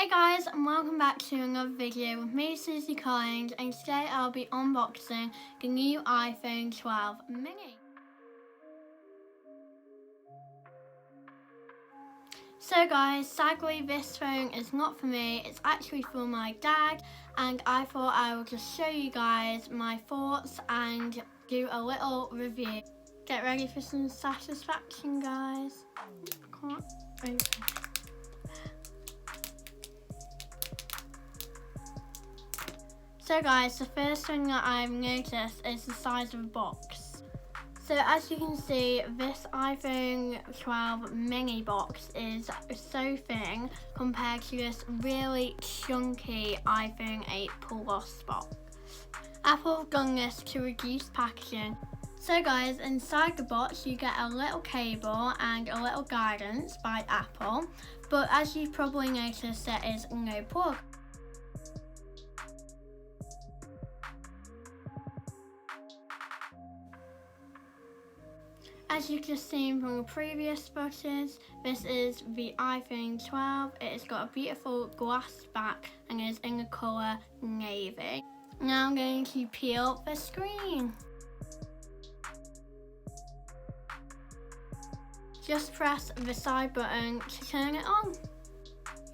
Hey guys, and welcome back to another video with me, Susie Collins, and today I'll be unboxing the new iPhone 12 mini. So guys, sadly this phone is not for me, it's actually for my dad, and I thought I would just show you guys my thoughts and do a little review. Get ready for some satisfaction, guys. Can't open. So guys, the first thing that I've noticed is the size of the box. So as you can see, this iPhone 12 mini box is so thin compared to this really chunky iPhone 8 Plus box. Apple have done this to reduce packaging. So guys, inside the box you get a little cable and a little guidance by Apple, but as you've probably noticed, there is no plug. As you've just seen from the previous photos, this is the iPhone 12. It has got a beautiful glass back and is in the colour navy. Now I'm going to peel the screen. Just press the side button to turn it on.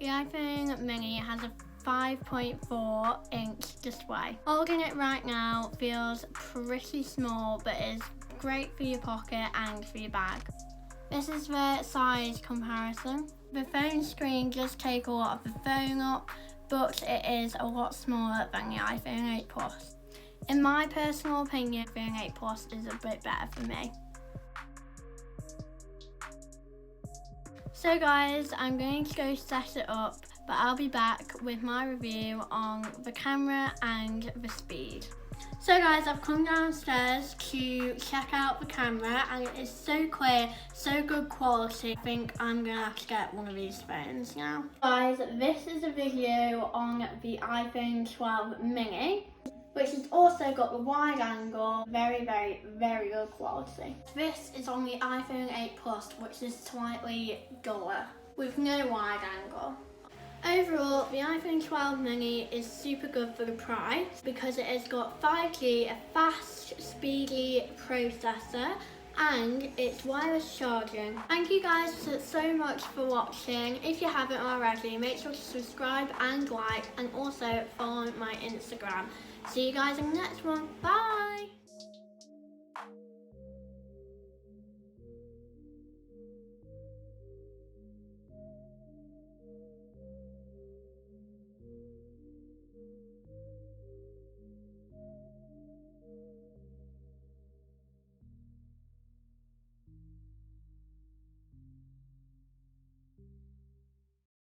The iPhone mini has a 5.4-inch display. Holding it right now feels pretty small, but is great for your pocket and for your bag. This is the size comparison. The phone screen does take a lot of the phone up, but it is a lot smaller than the iPhone 8 Plus. In my personal opinion, the iPhone 8 Plus is a bit better for me. So guys, I'm going to go set it up, but I'll be back with my review on the camera and the speed. So guys, I've come downstairs to check out the camera and it is so clear, so good quality. I think I'm gonna have to get one of these phones now. Guys, this is a video on the iPhone 12 mini, which has also got the wide angle, very good quality. This is on the iPhone 8 Plus, which is slightly duller, with no wide angle. Overall, the iPhone 12 mini is super good for the price because it has got 5G, a fast, speedy processor, and it's wireless charging. Thank you guys so much for watching. If you haven't already, make sure to subscribe and like, and also follow my Instagram. See you guys in the next one. Bye!